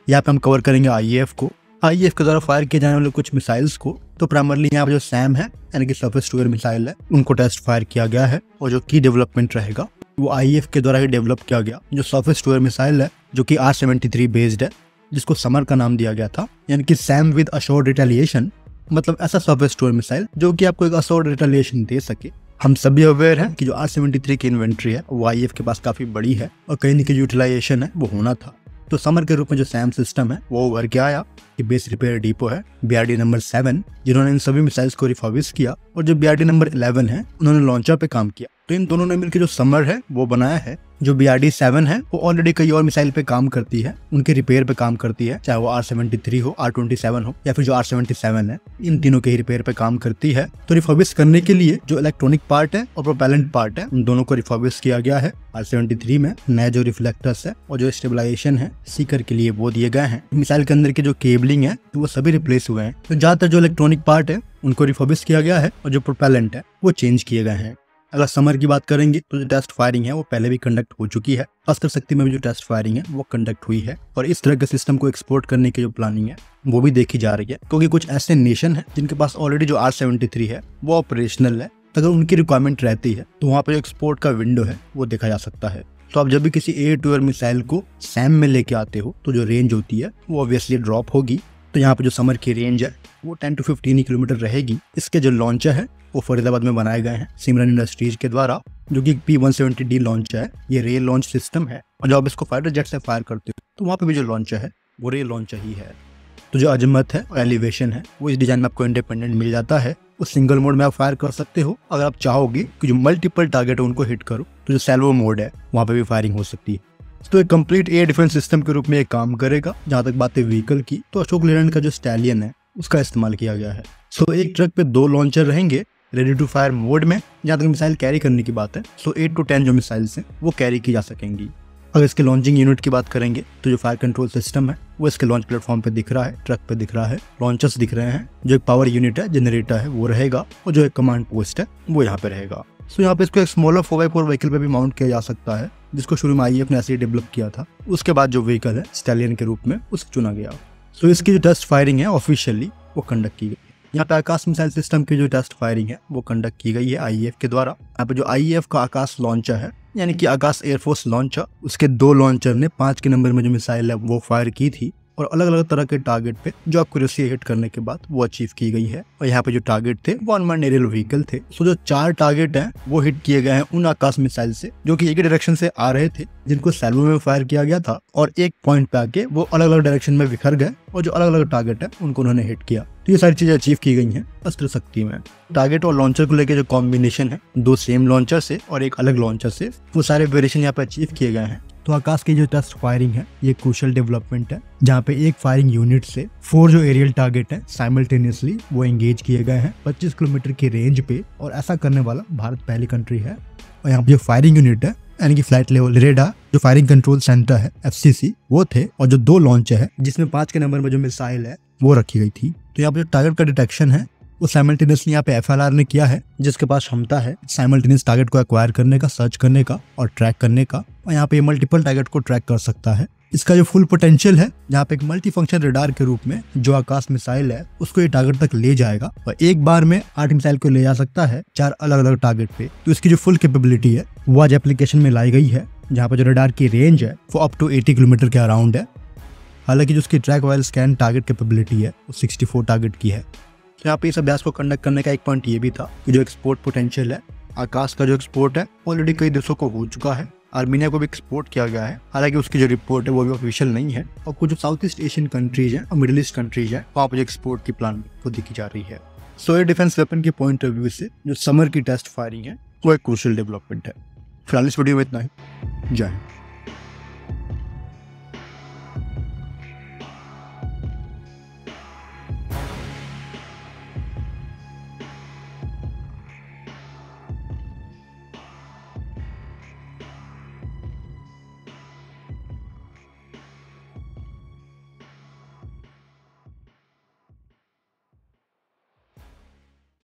यहाँ पे हम कवर करेंगे आईएएफ को। आईएएफ के द्वारा फायर किए जाने वाले कुछ मिसाइल्स को। तो प्राइमरली यहाँ पे जो सैम है यानी कि सरफेस टू एयर मिसाइल है, उनको टेस्ट फायर किया गया है और जो की डेवलपमेंट रहेगा वो आईएएफ के द्वारा ही डेवलप किया गया। जो सरफेस टू एयर मिसाइल है जो कि R-73 बेस्ड है, जिसको समर का नाम दिया गया था, यानी कि सैम विद अश्योर्ड रिटेलिएशन, मतलब ऐसा सरफेस टू एयर मिसाइल जो कि आपको एक अश्योर्ड रिटेलिएशन दे सके। हम सभी अवेयर हैं कि जो R-73 की इन्वेंट्री है वो आईएएफ के पास काफी बड़ी है और कहीं न कहीं यूटिलाइजेशन है वो होना था। तो समर के रूप में जो सैम सिस्टम है वो उभर के आया कि बेस रिपेयर डिपो है BRD नंबर 7, जिन्होंने इन सभी मिसाइल्स को रिफर्बिश किया, और जो BRD नंबर 11 है उन्होंने लॉन्चर पे काम किया। तो इन दोनों ने मिलकर जो समर है वो बनाया है। जो BRD 7 है वो ऑलरेडी कई और मिसाइल पे काम करती है, उनके रिपेयर पे काम करती है, चाहे वो R-73 हो, R-27 हो या फिर जो R-77 है, इन तीनों के ही रिपेयर पे काम करती है। तो रिफर्बिश करने के लिए जो इलेक्ट्रॉनिक पार्ट है और प्रोपेलेंट पार्ट है, उन दोनों को रिफर्बिश किया गया है। R-73 में नए जो रिफ्लेक्टर्स है और जो स्टेबलाइजेशन है सीकर के लिए वो दिए गए हैं। मिसाइल के अंदर की जो केबलिंग है तो वो सभी रिप्लेस हुए हैं। तो ज्यादातर जो इलेक्ट्रॉनिक पार्ट है उनको रिफर्बिश किया गया है और जो प्रोपेलेंट है वो चेंज किए गए हैं। अगर समर की बात करेंगे तो जो टेस्ट फायरिंग है वो पहले भी कंडक्ट हो चुकी है। अस्त्र शक्ति में भी जो टेस्ट फायरिंग है वो कंडक्ट हुई है और इस तरह के सिस्टम को एक्सपोर्ट करने की जो प्लानिंग है वो भी देखी जा रही है, क्योंकि कुछ ऐसे नेशन है जिनके पास ऑलरेडी जो R-73 है वो ऑपरेशनल है। अगर उनकी रिक्वायरमेंट रहती है तो वहाँ पे जो एक्सपोर्ट का विंडो है वो देखा जा सकता है। तो आप जब भी किसी एयर टू एयर मिसाइल को सैम में लेके आते हो तो जो रेंज होती है वो ऑब्वियसली ड्रॉप होगी। तो यहाँ पे जो समर की रेंज है वो 10 to 15 किलोमीटर रहेगी। इसके जो लॉन्चर है वो फरीदाबाद में बनाए गए हैं सिमरन इंडस्ट्रीज के द्वारा, जो कि P-170D लॉन्चर है। ये रेल लॉन्च सिस्टम है और जब आप इसको फाइटर जेट से फायर करते हो तो वहाँ पे भी जो लॉन्चर है वो रेल लॉन्चर ही है। तो जो अजमत है और एलिवेशन है वो इस डिजाइन में आपको इंडिपेंडेंट मिल जाता है। उस सिंगल मोड में आप फायर कर सकते हो। अगर आप चाहोगे कि जो मल्टीपल टारगेट है उनको हिट करो तो जो सैल्वो मोड है वहाँ पे भी फायरिंग हो सकती है। तो एक कंप्लीट एयर डिफेंस सिस्टम के रूप में एक काम करेगा। जहाँ तक बात है व्हीकल की, तो अशोक लेलैंड का जो स्टैलियन है उसका इस्तेमाल किया गया है। सो एक ट्रक पे 2 लॉन्चर रहेंगे रेडी टू फायर मोड में। जहाँ तक मिसाइल कैरी करने की बात है, सो 8 to 10 जो मिसाइल्स हैं वो कैरी की जा सकेंगी। अगर इसके लॉन्चिंग यूनिट की बात करेंगे तो जो फायर कंट्रोल सिस्टम है वो इसके लॉन्च प्लेटफॉर्म पे दिख रहा है, ट्रक पे दिख रहा है, लॉन्चर्स दिख रहे हैं, जो एक पावर यूनिट है, जनरेटर है वो रहेगा, और जो एक कमांड पोस्ट है वो यहाँ पे रहेगा। सो यहाँ पे इसको एक स्मॉलर 4x4 व्हीकल पे भी माउंट किया जा सकता है, जिसको शुरू में आईएएफ ने ऐसे ही डेवलप किया था। उसके बाद जो व्हीकल है स्टैलियन के रूप में उसको चुना गया। सो इसकी जो टेस्ट फायरिंग है ऑफिशियली वो कंडक्ट की गई। यहाँ पे आकाश मिसाइल सिस्टम की जो टेस्ट फायरिंग है वो कंडक्ट की गई है आईएएफ के द्वारा। यहाँ पे जो आईएएफ का आकाश लॉन्चर है यानी कि आकाश एयरफोर्स लॉन्चर, उसके 2 लॉन्चर ने 5 के नंबर में जो मिसाइल है वो फायर की थी और अलग अलग तरह के टारगेट पे जो एक्यूरेसी हिट करने के बाद वो अचीव की गई है। और यहाँ पे जो टारगेट थे वो अनमैन्ड एरियल व्हीकल थे। सो जो 4 टारगेट हैं वो हिट किए गए हैं उन आकाश मिसाइल से जो कि एक ही डायरेक्शन से आ रहे थे, जिनको सैल्वो में फायर किया गया था, और एक पॉइंट पे आके वो अलग अलग डायरेक्शन में बिखर गए और जो अलग अलग टारगेट है उनको उन्होंने हिट किया। तो ये सारी चीजें अचीव की गई हैं अस्त्र शक्ति में। टारगेट और लॉन्चर को लेकर जो कॉम्बिनेशन है 2 सेम लॉन्चर से और एक अलग लॉन्चर से, वो सारे वेरिएशन यहाँ पे अचीव किए गए हैं। तो आकाश की जो टेस्ट फायरिंग है ये क्रूशियल डेवलपमेंट है, जहाँ पे एक फायरिंग यूनिट से 4 जो एरियल टारगेट है साइमल्टेनियसली वो एंगेज किए गए हैं 25 किलोमीटर की रेंज पे, और ऐसा करने वाला भारत पहली कंट्री है। और यहाँ पे जो फायरिंग यूनिट है यानी कि फ्लाइट लेवल रेडार, जो फायरिंग कंट्रोल सेंटर है FCC वो थे, और जो 2 लॉन्चर है जिसमें 5 के नंबर में जो मिसाइल है वो रखी गई थी। तो यहाँ पे जो टारगेट का डिटेक्शन है वो साइमल्टेनियसली यहाँ पे FLR ने किया है, जिसके पास क्षमता है साइमल्टेनियस टारगेट को एक्वायर करने का, सर्च करने का और ट्रैक करने का, और यहाँ पे मल्टीपल टारगेट को ट्रैक कर सकता है। इसका जो फुल पोटेंशियल है, जहाँ पे एक मल्टी फंक्शन रेडार के रूप में जो आकाश मिसाइल है उसको ये टारगेट तक ले जाएगा और एक बार में 8 मिसाइल को ले जा सकता है 4 अलग अलग टारगेट पे। तो इसकी जो फुल कैपेबिलिटी है वो आज एप्लीकेशन में लाई गई है, जहाँ पे जो रेडार की रेंज है वो अप टू 80 किलोमीटर के अराउंड है। हालांकि जो उसकी track while scan target capability है वो 64 टारगेट की है। तो यहाँ पे इस अभ्यास को कंडक्ट करने का एक पॉइंट ये भी था कि जो एक्सपोर्ट पोटेंशियल है आकाश का, जो एक्सपोर्ट है ऑलरेडी कई देशों को हो चुका है। आर्मीनिया को भी एक्सपोर्ट किया गया है, हालांकि उसकी जो रिपोर्ट है वो भी ऑफिशियल नहीं है। और कुछ जो साउथ ईस्ट एशियन कंट्रीज हैं और मिडिल ईस्ट कंट्रीज हैं वहाँ पर जो एक्सपोर्ट की प्लान वो देखी जा रही है। सो एयर डिफेंस वेपन के पॉइंट ऑफ व्यू से जो समर की टेस्ट फायरिंग है वो एक क्रूशियल डेवलपमेंट है। फिलहाल इस वीडियो में इतना ही। जय हिंद।